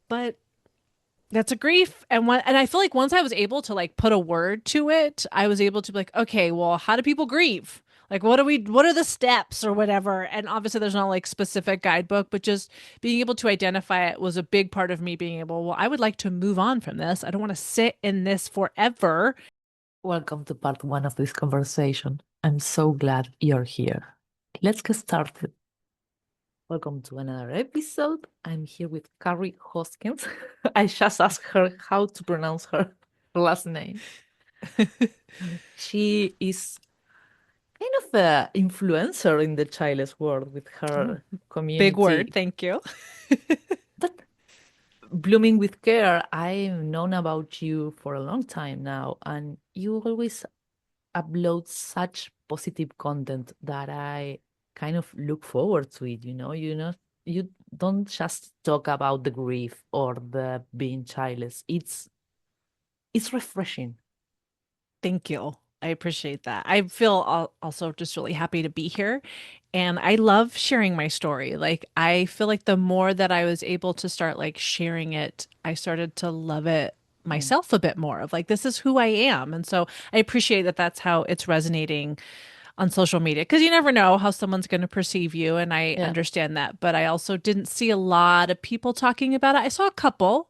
but that's a grief. And I feel like once I was able to like put a word to it, I was able to be like, okay, well, how do people grieve? Like what are the steps or whatever? And obviously there's not like specific guidebook, but just being able to identify it was a big part of me being able, well, I would like to move on from this. I don't want to sit in this forever. Welcome to part one of this conversation. I'm so glad you're here. Let's get started. Welcome to another episode. I'm here with Carrie Hoskins. I just asked her how to pronounce her last name. She is kind of an influencer in the childless world with Oh, her big word. community. Thank you. But blooming with care, I've known about you for a long time now, and you always upload such positive content that I kind of look forward to it, you don't just talk about the grief or the being childless. It's refreshing. Thank you. I appreciate that. I feel also just really happy to be here. And I love sharing my story. Like, I feel like the more that I was able to start like sharing it, I started to love it Mm. myself a bit more of like, this is who I am. And so I appreciate that that's how it's resonating on social media because you never know how someone's going to perceive you. And I Yeah. understand that. But I also didn't see a lot of people talking about it. I saw a couple.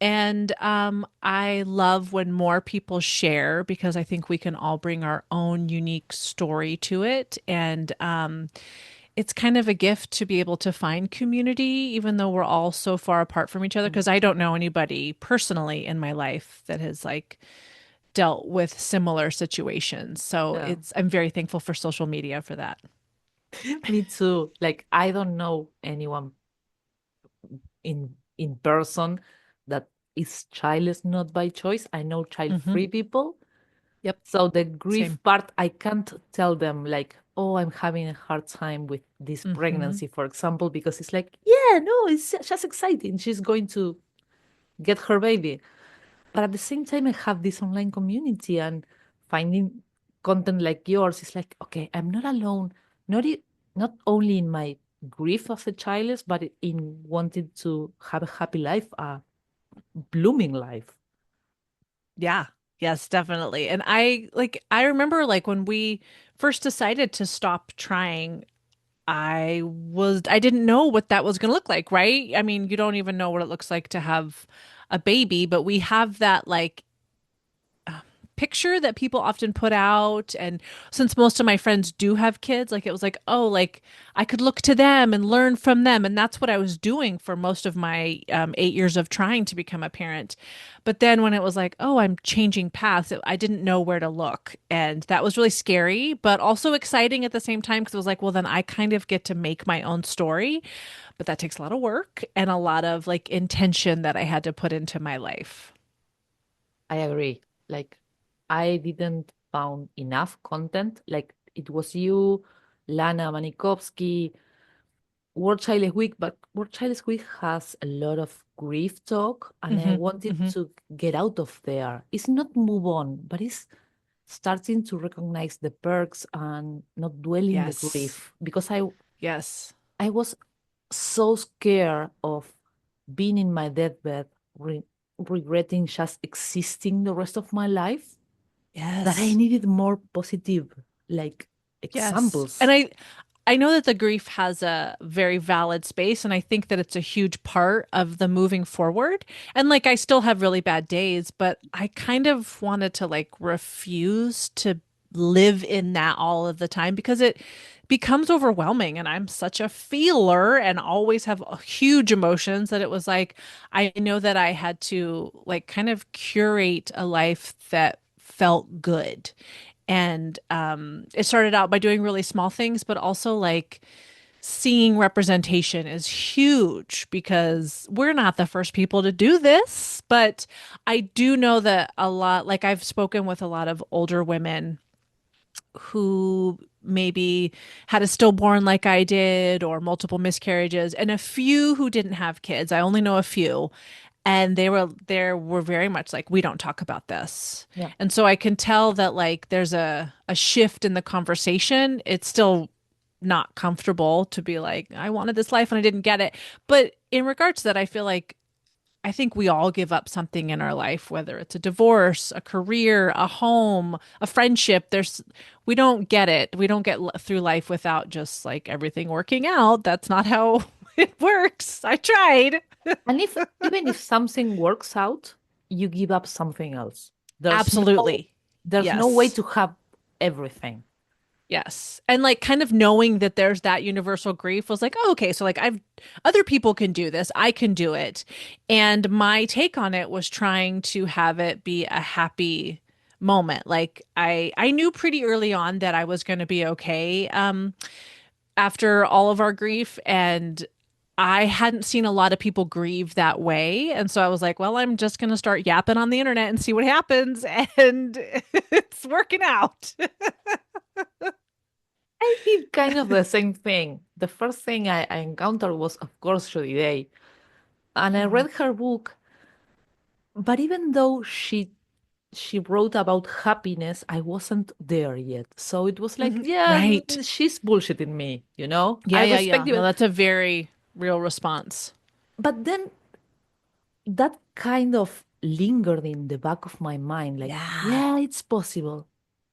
And I love when more people share because I think we can all bring our own unique story to it. And it's kind of a gift to be able to find community, even though we're all so far apart from each other. Mm. Because I don't know anybody personally in my life that has like dealt with similar situations. So Yeah. I'm very thankful for social media for that. Me too. Like I don't know anyone in person that is childless not by choice. I know Hmm. child-free people. Yep. So the grief Same. part, I can't tell them like, oh, I'm having a hard time with this Hmm. pregnancy, for example, because it's like, yeah, no, it's just exciting. She's going to get her baby. But at the same time, I have this online community and finding content like yours is like, okay, I'm not alone. Not only in my grief as a childless, but in wanting to have a happy life, a blooming life. Yeah. Yes, definitely. And I remember like when we first decided to stop trying, I didn't know what that was going to look like, right? I mean, you don't even know what it looks like to have a baby, but we have that like picture that people often put out. And since most of my friends do have kids, like it was like, oh, like I could look to them and learn from them. And that's what I was doing for most of my 8 years of trying to become a parent. But then when it was like, oh, I'm changing paths, I didn't know where to look. And that was really scary, but also exciting at the same time because it was like, well, then I kind of get to make my own story. But that takes a lot of work and a lot of like intention that I had to put into my life. I agree. Like, I didn't found enough content. Like, it was you, Lana Manikovsky, World Childless Week, but World Childless Week has a lot of grief talk, and I Hmm. wanted Hmm. to get out of there. It's not move on, but it's starting to recognize the perks and not dwell in the Yes. grief because Yes. I was so scared of being in my deathbed, regretting just existing the rest of my life that I Yes. needed more positive like Yes. And examples. I know that the grief has a very valid space and I think that it's a huge part of the moving forward. And like I still have really bad days, but I kind of wanted to like refuse to live in that all of the time because it becomes overwhelming and I'm such a feeler and always have huge emotions that it was like I know that I had to like kind of curate a life that felt good. And it started out by doing really small things, but also like seeing representation is huge because we're not the first people to do this. But I do know that a lot, like I've spoken with a lot of older women who maybe had a stillborn like I did or multiple miscarriages and a few who didn't have kids. I only know a few and they were very much like we don't talk about this. Yeah. And so I can tell that like there's a shift in the conversation. It's still not comfortable to be like I wanted this life and I didn't get it. But in regards to that I feel like I think we all give up something in our life, whether it's a divorce, a career, a home, a friendship. We don't get it. We don't get through life without just like everything working out. That's not how it works. I tried. And if even if something works out, you give up something else. There's no Absolutely. there's no way Yes. to have everything. Yes. And like kind of knowing that there's that universal grief was like, oh, okay, so like I've other people can do this. I can do it. And my take on it was trying to have it be a happy moment. Like I knew pretty early on that I was going to be okay after all of our grief, and I hadn't seen a lot of people grieve that way. And so I was like, well, I'm just going to start yapping on the internet and see what happens. And it's working out. I did kind of the same thing. The first thing I encountered was, of course, Judy Day. And I Mhm. read her book, but even though she wrote about happiness, I wasn't there yet. So it was like, Mhm. yeah, Right. she's bullshitting me, you know? I Yeah, yeah, respect yeah. No, it. that's a very real response. But then that kind of lingered in the back of my mind, like, Yeah. yeah, it's possible.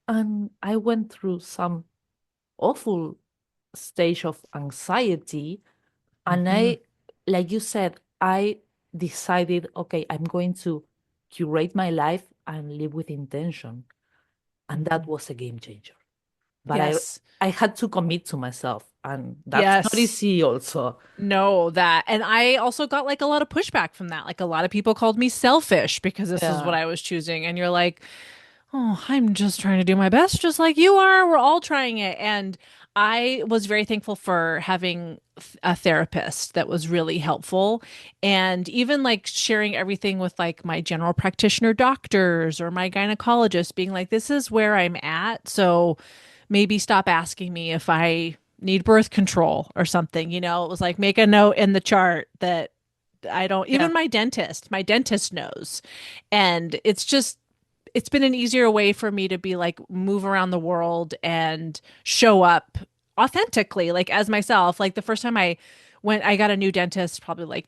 And I went through some awful stage of anxiety. And Hmm. like you said, I decided, okay, I'm going to curate my life and live with intention. And that Hmm. was a game changer. But Yes. I had to commit to myself. And that's not Yes. easy also. No, that. And I also got like a lot of pushback from that. Like a lot of people called me selfish because this is what Yeah. I was choosing. And you're like, oh, I'm just trying to do my best, just like you are. We're all trying it. And I was very thankful for having a therapist that was really helpful. And even like sharing everything with like my general practitioner doctors or my gynecologist, being like, this is where I'm at. So maybe stop asking me if I need birth control or something. It was like, make a note in the chart that I don't, Yeah. even my dentist knows. And it's been an easier way for me to be like move around the world and show up authentically, like as myself. Like the first time I got a new dentist probably like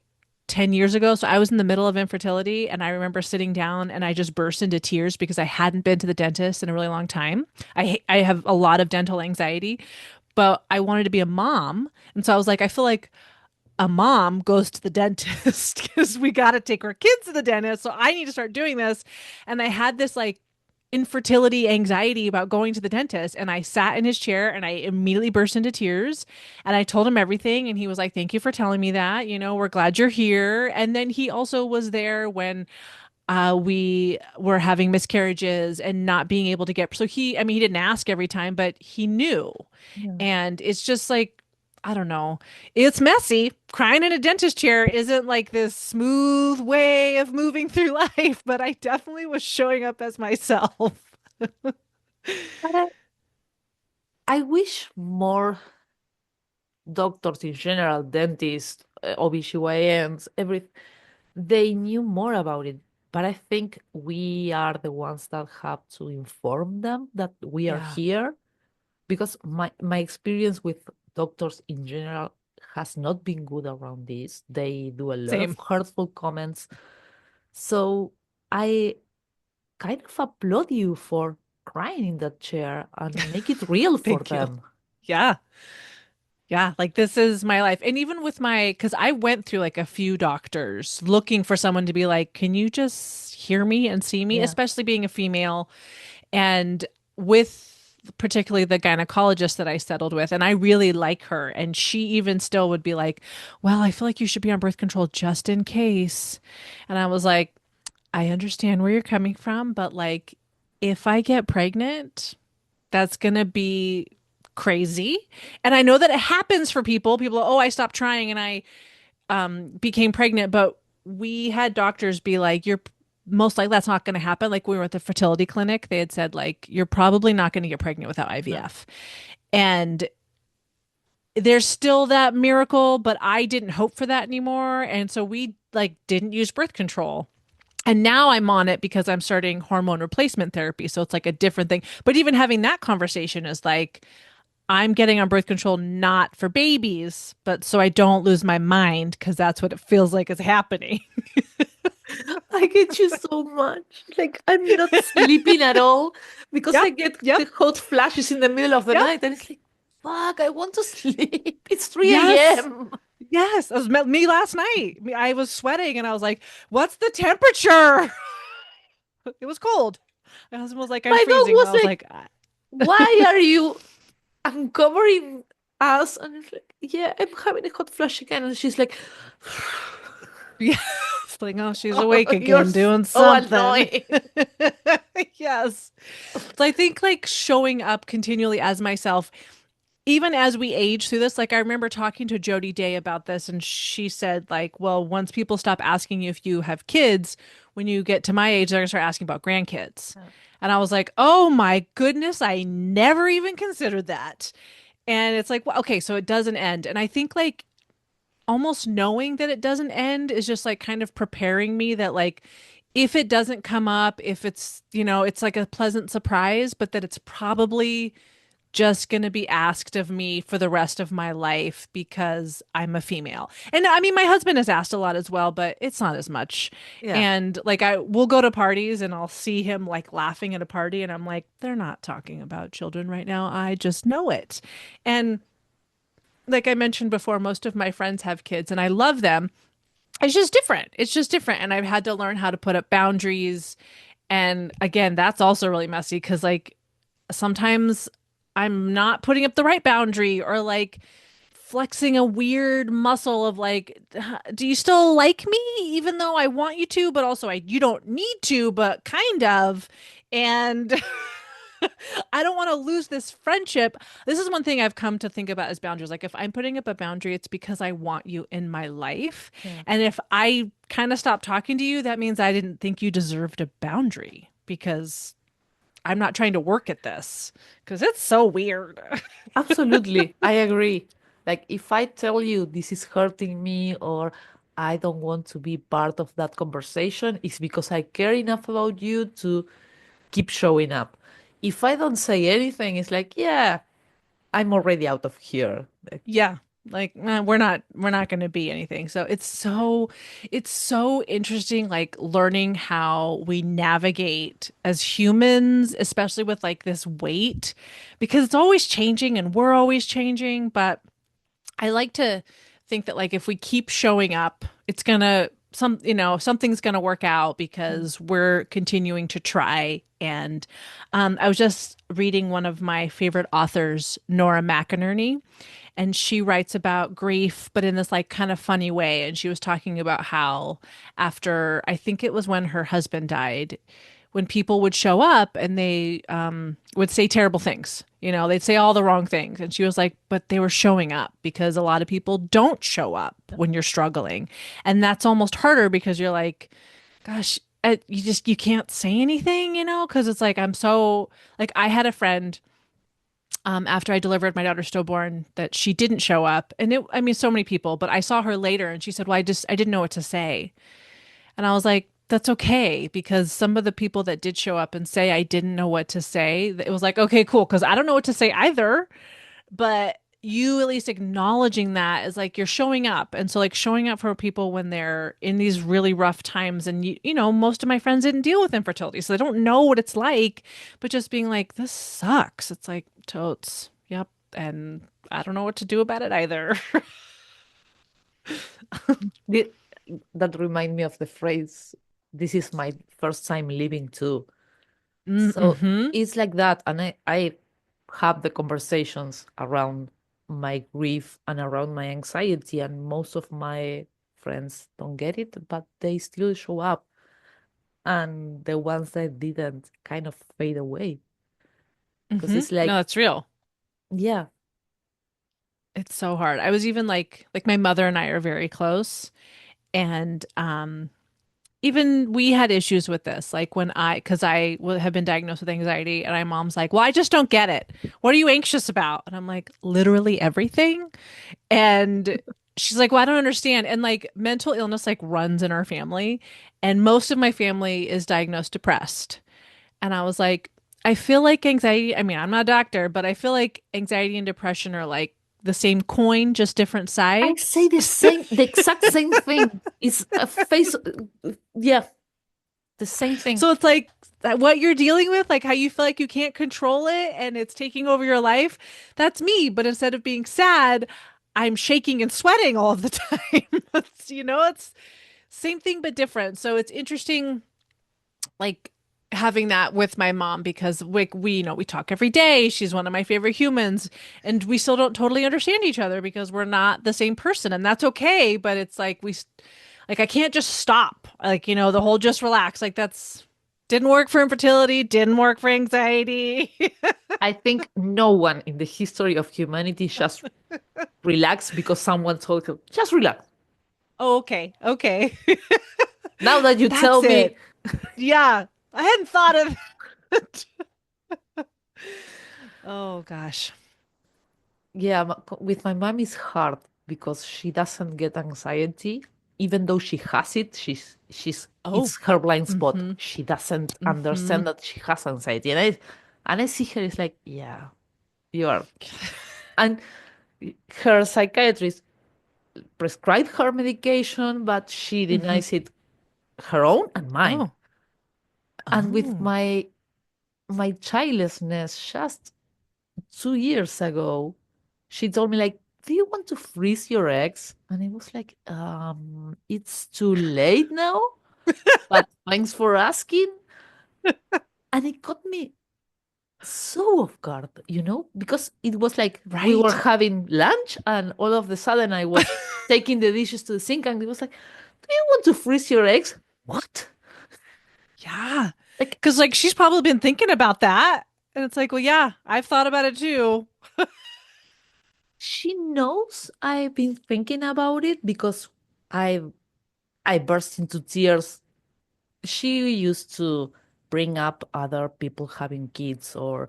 10 years ago. So I was in the middle of infertility and I remember sitting down and I just burst into tears because I hadn't been to the dentist in a really long time. I have a lot of dental anxiety, but I wanted to be a mom. And so I was like, I feel like a mom goes to the dentist because we got to take our kids to the dentist. So I need to start doing this. And I had this like infertility anxiety about going to the dentist. And I sat in his chair and I immediately burst into tears. And I told him everything. And he was like, thank you for telling me that. We're glad you're here. And then he also was there when we were having miscarriages and not being able to get. So I mean, he didn't ask every time, but he knew. Yeah. And it's just like, I don't know. It's messy. Crying in a dentist chair isn't like this smooth way of moving through life, but I definitely was showing up as myself. But I wish more doctors in general, dentists, OBGYNs, they knew more about it. But I think we are the ones that have to inform them that we are Yeah, here because my experience with doctors in general has not been good around this. They do a lot of same. hurtful comments. So I kind of applaud you for crying in that chair and make it real for Thank you. them. Yeah. Yeah, like this is my life. And even with because I went through like a few doctors looking for someone to be like, can you just hear me and see me? Yeah. Especially being a female. And with particularly the gynecologist that I settled with, and I really like her. And she even still would be like, well, I feel like you should be on birth control just in case. And I was like, I understand where you're coming from, but like, if I get pregnant, that's gonna be crazy. And I know that it happens for people. People, oh, I stopped trying and I became pregnant, but we had doctors be like, you're most likely that's not going to happen. Like we were at the fertility clinic, they had said like, you're probably not going to get pregnant without Yeah. IVF. And there's still that miracle, but I didn't hope for that anymore. And so we like didn't use birth control. And now I'm on it because I'm starting hormone replacement therapy. So it's like a different thing. But even having that conversation is like, I'm getting on birth control not for babies, but so I don't lose my mind because that's what it feels like is happening. I get you so much. Like I'm not sleeping at all because I Yep. get Yep. the hot flashes in the middle of the Yep. night, and it's like, fuck, I want to sleep. It's 3 Yes. a.m. Yes. It was me last night. I was sweating and I was like, what's the temperature? It was cold. My husband was like, I'm My dog freezing. And was I was like, like, why are you uncovering us? And it's like, yeah, I'm having a hot flash again. And she's like, yeah. It's like, oh, she's oh, awake you're again doing so something. annoying. Yes. So I think like showing up continually as myself, even as we age through this, like I remember talking to Jody Day about this, and she said, like, well, once people stop asking you if you have kids, when you get to my age, they're gonna start asking about grandkids. And I was like, oh my goodness, I never even considered that. And it's like, well, okay, so it doesn't end. And I think like almost knowing that it doesn't end is just like kind of preparing me that like if it doesn't come up, if it's, it's like a pleasant surprise, but that it's probably just going to be asked of me for the rest of my life because I'm a female. And I mean, my husband has asked a lot as well, but it's not as much. Yeah. And like I will go to parties and I'll see him like laughing at a party and I'm like, they're not talking about children right now. I just know it. And like I mentioned before, most of my friends have kids and I love them. It's just different. It's just different. And I've had to learn how to put up boundaries. And again, that's also really messy because like sometimes I'm not putting up the right boundary or like flexing a weird muscle of like, do you still like me even though I want you to, but also you don't need to, but kind of. And I don't want to lose this friendship. This is one thing I've come to think about as boundaries. Like if I'm putting up a boundary, it's because I want you in my life. Yeah. And if I kind of stop talking to you, that means I didn't think you deserved a boundary because I'm not trying to work at this because it's so weird. Absolutely. I agree. Like if I tell you this is hurting me or I don't want to be part of that conversation, it's because I care enough about you to keep showing up. If I don't say anything, it's like, yeah, I'm already out of here. Like, Yeah. Like we're not going to be anything. So it's so interesting like learning how we navigate as humans, especially with like this weight because it's always changing and we're always changing, but I like to think that like if we keep showing up, it's gonna something's gonna work out mm, because we're continuing to try. And I was just reading one of my favorite authors, Nora McInerney, and she writes about grief, but in this like kind of funny way. And she was talking about how after I think it was when her husband died, when people would show up and they would say terrible things. They'd say all the wrong things. And she was like, but they were showing up because a lot of people don't show up when you're struggling. And that's almost harder because you're like, gosh, you can't say anything, because it's like, I'm so, like, I had a friend after I delivered my daughter stillborn that she didn't show up. And I mean, so many people, but I saw her later and she said, well, I didn't know what to say. And I was like, that's okay because some of the people that did show up and say I didn't know what to say, it was like, okay, cool, because I don't know what to say either. But you at least acknowledging that is like you're showing up. And so like showing up for people when they're in these really rough times and most of my friends didn't deal with infertility, so they don't know what it's like, but just being like, this sucks. It's like totes. Yep. And I don't know what to do about it either. the- that remind me of the phrase, this is my first time living too. So Mm-hmm. it's like that. And I have the conversations around my grief and around my anxiety. And most of my friends don't get it, but they still show up. And the ones that didn't kind of fade away. Because Mm-hmm. it's No, like, that's real. yeah, It's so hard. I was even like my mother and I are very close, and even we had issues with this. Like when because have been diagnosed with anxiety, and my mom's like, "Well, I just don't get it. What are you anxious about?" And I'm like, "Literally everything." And she's like, "Well, I don't understand." And like mental illness like runs in our family, and most of my family is diagnosed depressed. And I was like, I feel like anxiety, I mean, I'm not a doctor, but I feel like anxiety and depression are like the same coin, just different I say sides. the exact same thing. It's a face. Yeah, the same thing. So it's like what you're dealing with, like how you feel like you can't control it and it's taking over your life. That's me. But instead of being sad, I'm shaking and sweating all of the time. It's same thing but different. So it's interesting, like having that with my mom because we talk every day. She's one of my favorite humans, and we still don't totally understand each other because we're not the same person, and that's okay. But it's like like I can't just stop. Like, the whole just relax. Like that's didn't work for infertility, didn't work for anxiety. I think no one in the history of humanity just relaxed because someone told him, just relax. Oh, okay. Okay. Now that you tell That's me, it. Yeah. I hadn't thought of it. Oh gosh. yeah, with my mom is hard because she doesn't get anxiety, even though she has it. Oh. It's her blind spot. Mm-hmm. She doesn't Mm-hmm. understand that she has anxiety, and I see her. It's like, yeah, you are. And her psychiatrist prescribed her medication, but she Mm-hmm. denies it, her own and mine. Oh. And with Oh. my childlessness, just 2 years ago, she told me like, "Do you want to freeze your eggs?" And I was like, it's too late now, but thanks for asking. And it got me so off guard, because it was like we were Right. having lunch, and all of a sudden I was taking the dishes to the sink, and it was like, "Do you want to freeze your eggs?" What? Yeah. Like, Because, like, she's probably been thinking about that. And it's like, well, yeah, I've thought about it too. she knows I've been thinking about it because I I burst into tears. She used to bring up other people having kids, or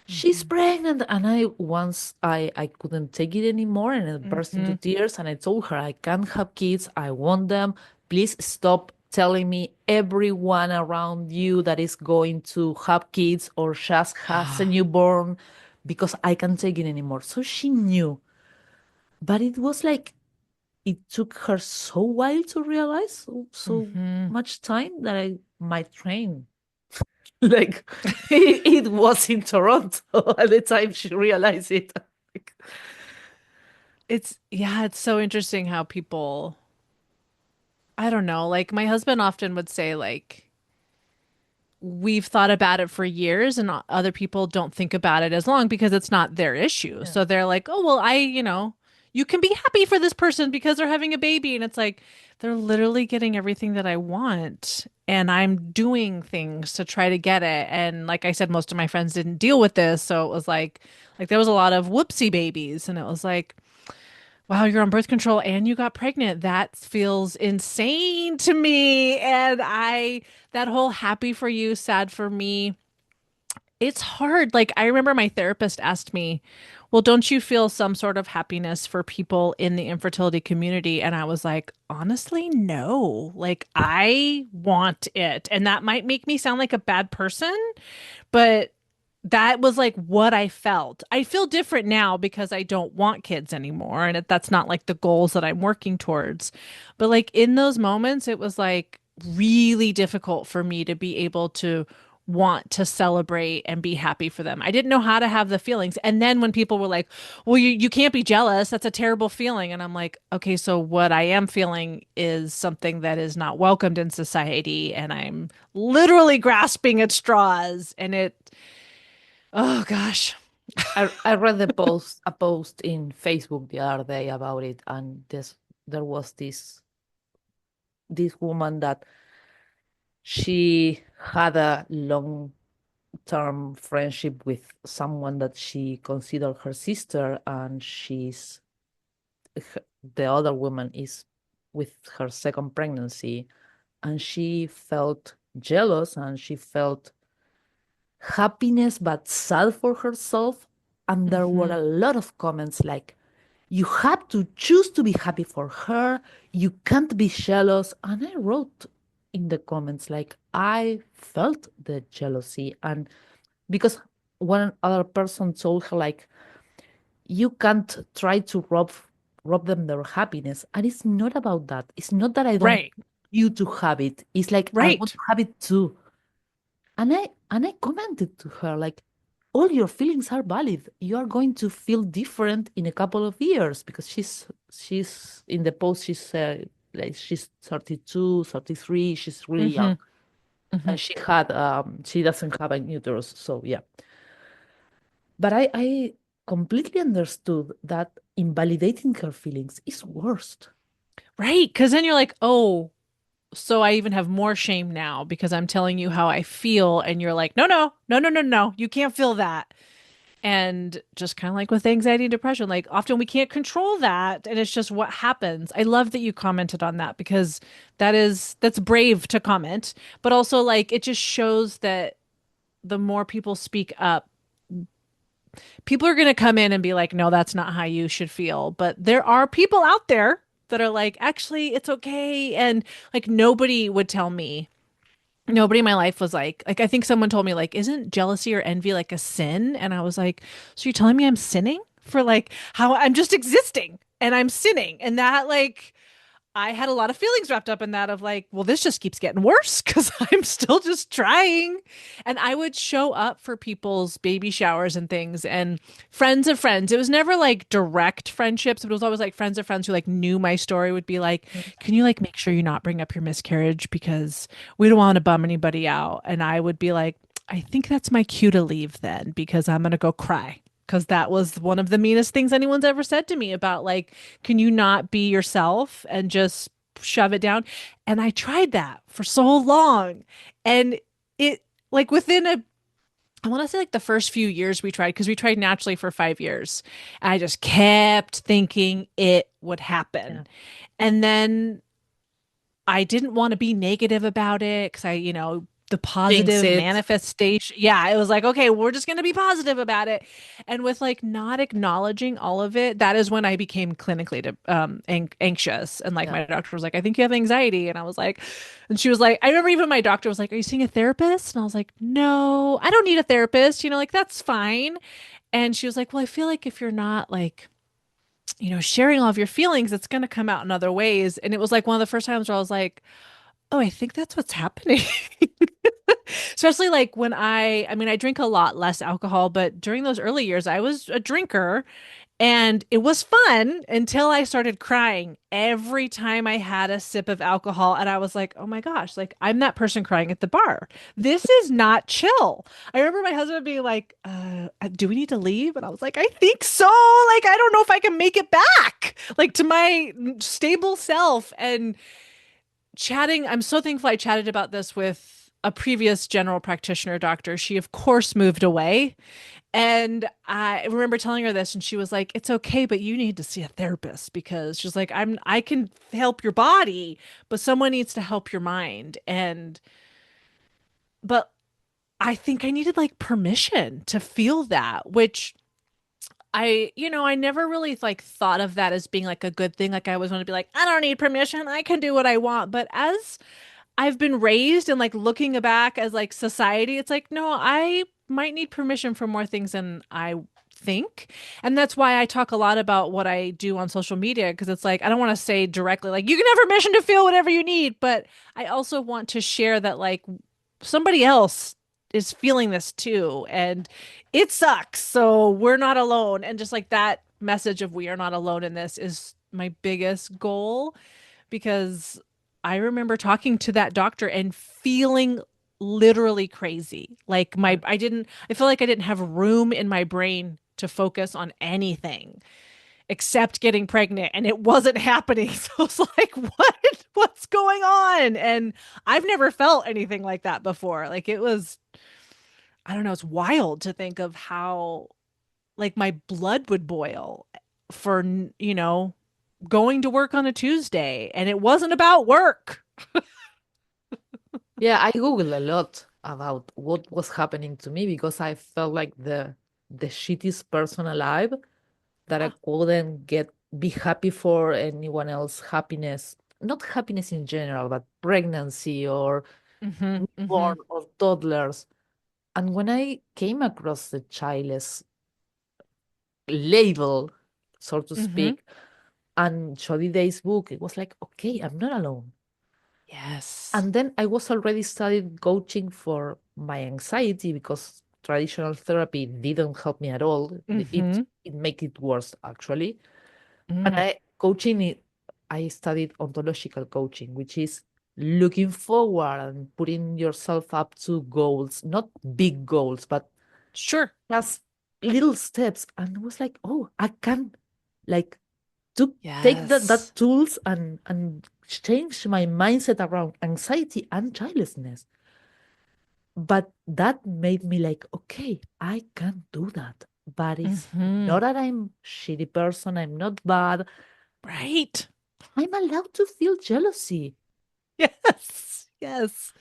she's Hmm. pregnant, and I couldn't take it anymore, and I burst into Hmm. tears, and I told her, I can't have kids, I want them. Please stop telling me everyone around you that is going to have kids or just has a newborn, because I can't take it anymore. So she knew, but it was like it took her so while to realize, so Hmm. much time, that my train, like, it was in Toronto at the time she realized it. Like, Yeah, it's so interesting how people, I don't know, like my husband often would say, like, we've thought about it for years and other people don't think about it as long because it's not their issue. yeah. So they're like, oh, well, you can be happy for this person because they're having a baby. And it's like, they're literally getting everything that I want. And I'm doing things to try to get it. And like I said, most of my friends didn't deal with this. So it was like there was a lot of whoopsie babies. And it was like, wow, you're on birth control and you got pregnant. That feels insane to me. And that whole happy for you, sad for me, it's hard. Like, I remember my therapist asked me, well, don't you feel some sort of happiness for people in the infertility community? And I was like, honestly, no. Like, I want it. And that might make me sound like a bad person, but that was like what I felt. I feel different now because I don't want kids anymore. And that's not like the goals that I'm working towards. But like in those moments, it was like really difficult for me to be able to want to celebrate and be happy for them. I didn't know how to have the feelings. And then when people were like, well, you can't be jealous, that's a terrible feeling. And I'm like, okay, so what I am feeling is something that is not welcomed in society. And I'm literally grasping at straws. Oh gosh. I read a post in Facebook the other day about it, and there was this woman that she had a long term friendship with someone that she considered her sister, and the other woman is with her second pregnancy, and she felt jealous, and she felt happiness but sad for herself. And there were Hmm. a lot of comments like, you have to choose to be happy for her, you can't be jealous. And I wrote in the comments like, I felt the jealousy, and because one other person told her like, you can't try to rob them their happiness, and it's not about that. It's not that I don't Right. you to have it. It's like I want Right. to have it too. And I commented to her like, all your feelings are valid. You are going to feel different in a couple of years because she's in the post. She's like she's 32, 33. She's really young, Mm-hmm. Mm-hmm. and she doesn't have a uterus. So yeah, but I completely understood that invalidating her feelings is worst. Right. Because then you're like, oh, so I even have more shame now because I'm telling you how I feel. And you're like, no, no, no, no, no, no. You can't feel that. And just kind of like with anxiety and depression, like often we can't control that. And it's just what happens. I love that you commented on that because that's brave to comment, but also like it just shows that the more people speak up, people are going to come in and be like, no, that's not how you should feel. But there are people out there that are like, actually, it's okay. And like nobody would tell me. Nobody in my life was I think someone told me like, isn't jealousy or envy like a sin? And I was like, so you're telling me I'm sinning for like how I'm just existing and I'm sinning. And that like I had a lot of feelings wrapped up in that of like, well, this just keeps getting worse because I'm still just trying. And I would show up for people's baby showers and things and friends of friends. It was never like direct friendships, but it was always like friends of friends who like knew my story would be like, can you like make sure you not bring up your miscarriage because we don't want to bum anybody out. And I would be like, I think that's my cue to leave then because I'm going to go cry because that was one of the meanest things anyone's ever said to me about like, can you not be yourself and just shove it down? And I tried that for so long. And it like within I want to say like the first few years we tried, because we tried naturally for 5 years. I just kept thinking it would Yeah. happen. And then I didn't want to be negative about it because the Jinx positive it. manifestation. Yeah, it was like, okay, we're just going to be positive about it. And with like not acknowledging all of it, that is when I became clinically anxious. And like Yeah. my doctor was like, I think you have anxiety. And I was like, and she was like, I remember even my doctor was like, are you seeing a therapist? And I was like, no, I don't need a therapist. Like that's fine. And she was like, well, I feel like if you're not like, sharing all of your feelings, it's going to come out in other ways. And it was like one of the first times where I was like, oh, I think that's what's happening. Especially like when I mean, I drink a lot less alcohol, but during those early years, I was a drinker and it was fun until I started crying every time I had a sip of alcohol. And I was like, oh my gosh, like I'm that person crying at the bar. This is not chill. I remember my husband being like, do we need to leave? And I was like, I think so. Like, I don't know if I can make it back, like to my stable self. And chatting, I'm so thankful I chatted about this with a previous general practitioner doctor. She, of course, moved away. And I remember telling her this, and she was like, it's okay, but you need to see a therapist because she's like, I can help your body, but someone needs to help your mind. But I think I needed like permission to feel that, which I never really like thought of that as being like a good thing. Like I always want to be like, I don't need permission. I can do what I want. But as I've been raised and like looking back as like society, it's like, no, I might need permission for more things than I think. And that's why I talk a lot about what I do on social media because it's like, I don't want to say directly, like, you can have permission to feel whatever you need. But I also want to share that, like, somebody else is feeling this too. And it sucks. So we're not alone. And just like that message of we are not alone in this is my biggest goal because I remember talking to that doctor and feeling literally crazy. Like I feel like I didn't have room in my brain to focus on anything except getting pregnant and it wasn't happening. So I was like, what's going on? And I've never felt anything like that before. Like it was, I don't know, it's wild to think of how like my blood would boil for, going to work on a Tuesday and it wasn't about work. Yeah, I Googled a lot about what was happening to me because I felt like the shittiest person alive that I couldn't be happy for anyone else happiness, not happiness in general, but pregnancy or Mm-hmm. Mm-hmm. newborn or toddlers. And when I came across the childless label, so to Mm-hmm. speak, and Jody Day's book, it was like, okay, I'm not alone. Yes. And then I was already studying coaching for my anxiety because traditional therapy didn't help me at all. Mm-hmm. It made it worse actually. And Mm. I coaching it, I studied ontological coaching, which is looking forward and putting yourself up to goals, not big goals, but Sure. just little steps. And it was like, oh, I can like to take Yes. that tools and change my mindset around anxiety and childlessness. But that made me like, okay, I can do that. But it's Mm-hmm. not that I'm shitty person, I'm not bad. Right. I'm allowed to feel jealousy. Yes. Yes.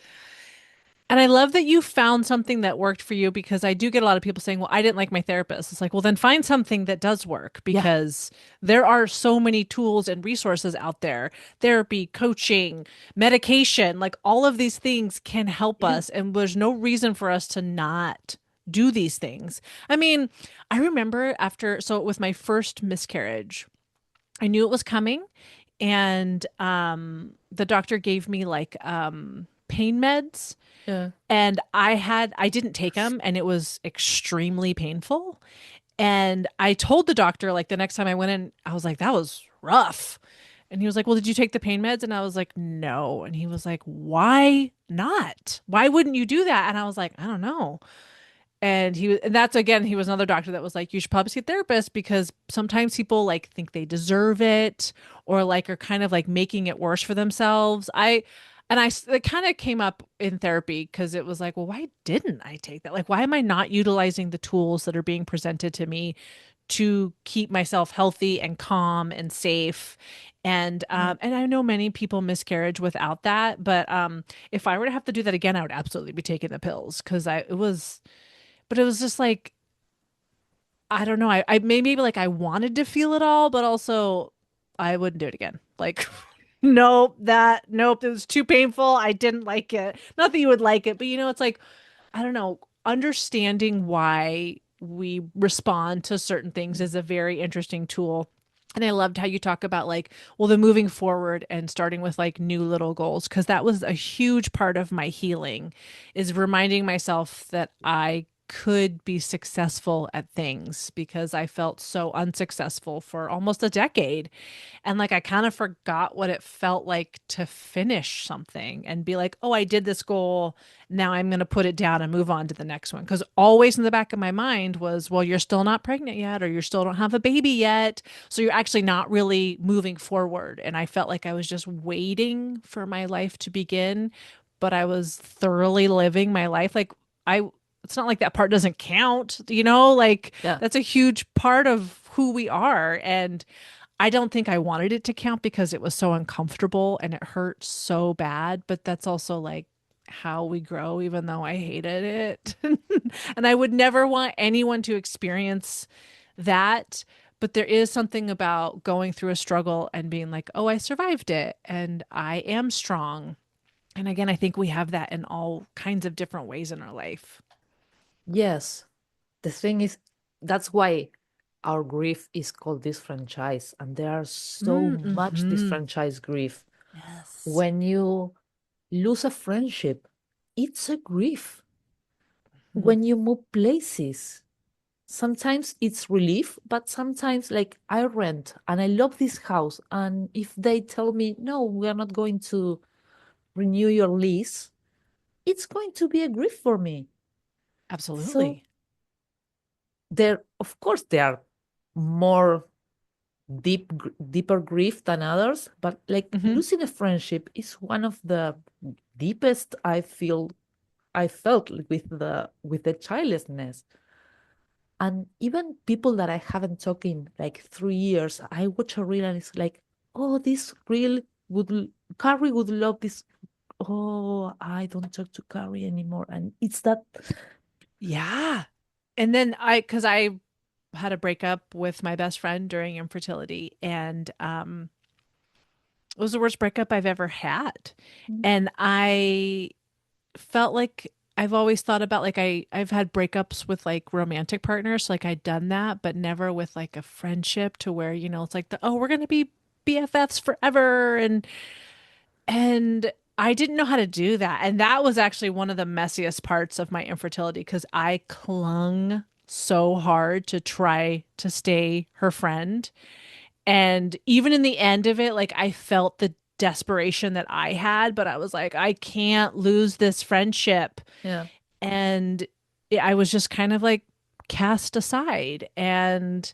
And I love that you found something that worked for you because I do get a lot of people saying, well, I didn't like my therapist. It's like, well, then find something that does work Yeah. because there are so many tools and resources out there therapy, coaching, medication, like all of these things can help Yeah. us. And there's no reason for us to not do these things. I mean, I remember after, so with my first miscarriage, I knew it was coming. And the doctor gave me like pain meds Yeah. and I didn't take them and it was extremely painful. And I told the doctor like the next time I went in, I was like, that was rough. And he was like, well, did you take the pain meds? And I was like, no. And he was like, why not? Why wouldn't you do that? And I was like, I don't know. And that's again, he was another doctor that was like, you should probably see a therapist because sometimes people like think they deserve it or like are kind of like making it worse for themselves. It kind of came up in therapy because it was like, well, why didn't I take that? Like, why am I not utilizing the tools that are being presented to me to keep myself healthy and calm and safe? Yeah. And I know many people miscarriage without that, but if I were to have to do that again, I would absolutely be taking the pills because but it was just like I don't know. I maybe like I wanted to feel it all, but also I wouldn't do it again. Like, nope. It was too painful. I didn't like it. Not that you would like it, but it's like I don't know. Understanding why we respond to certain things is a very interesting tool. And I loved how you talk about like, well, the moving forward and starting with like new little goals, because that was a huge part of my healing, is reminding myself that I could be successful at things because I felt so unsuccessful for almost a decade. And like I kind of forgot what it felt like to finish something and be like, oh, I did this goal. Now I'm going to put it down and move on to the next one. Because always in the back of my mind was, well, you're still not pregnant yet, or you still don't have a baby yet. So you're actually not really moving forward. And I felt like I was just waiting for my life to begin, but I was thoroughly living my life. It's not like that part doesn't count, like Yeah. that's a huge part of who we are. And I don't think I wanted it to count because it was so uncomfortable and it hurt so bad, but that's also like how we grow, even though I hated it. And I would never want anyone to experience that. But there is something about going through a struggle and being like, oh, I survived it and I am strong. And again, I think we have that in all kinds of different ways in our life. Yes. The thing is, that's why our grief is called disfranchise, and there are so much Mm-hmm. disfranchised grief. Yes. When you lose a friendship, it's a grief. Mhm. When you move places, sometimes it's relief, but sometimes, like, I rent and I love this house, and if they tell me, no, we are not going to renew your lease, it's going to be a grief for me. So, Absolutely. of course, there are more deeper grief than others, but like Hmm. losing a friendship is one of the deepest I felt with the childlessness. And even people that I haven't talked in like 3 years, I watch a reel and it's like, oh, this reel Carrie would love this. Oh, I don't talk to Carrie anymore. And it's that. Yeah. And then because I had a breakup with my best friend during infertility, and it was the worst breakup I've ever had. And I felt like I've always thought about like I've had breakups with like romantic partners, like I'd done that, but never with like a friendship to where, it's like we're gonna be BFFs forever. And I didn't know how to do that. And that was actually one of the messiest parts of my infertility because I clung so hard to try to stay her friend. And even in the end of it, like I felt the desperation that I had, but I was like, I can't lose this friendship. Yeah. And I was just kind of like cast aside. And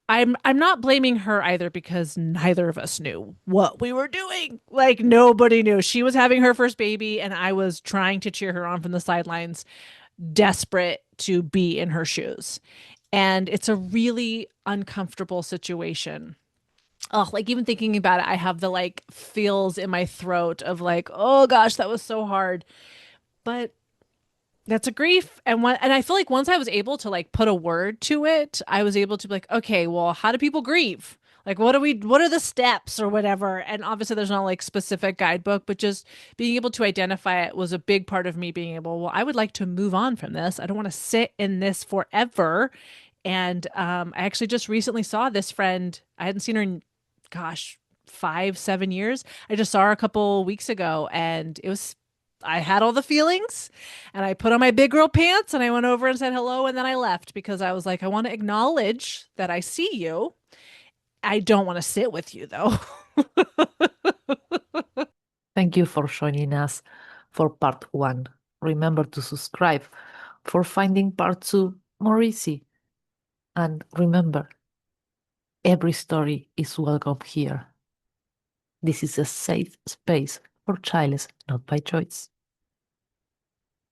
I'm not blaming her either because neither of us knew what we were doing. Like nobody knew. She was having her first baby and I was trying to cheer her on from the sidelines, desperate to be in her shoes. And it's a really uncomfortable situation. Oh, like even thinking about it, I have the like feels in my throat of like, oh gosh, that was so hard. But that's a grief. And I feel like once I was able to like put a word to it, I was able to be like, okay, well, how do people grieve? Like what are the steps or whatever? And obviously there's not like specific guidebook, but just being able to identify it was a big part of me being able, well, I would like to move on from this. I don't want to sit in this forever. And I actually just recently saw this friend. I hadn't seen her in, gosh, 5, 7 years. I just saw her a couple weeks ago, and I had all the feelings, and I put on my big girl pants, and I went over and said hello, and then I left because I was like, I want to acknowledge that I see you. I don't want to sit with you though. Thank you for joining us for part one. Remember to subscribe for finding part two more easy. And remember, every story is welcome here. This is a safe space for childless, not by choice.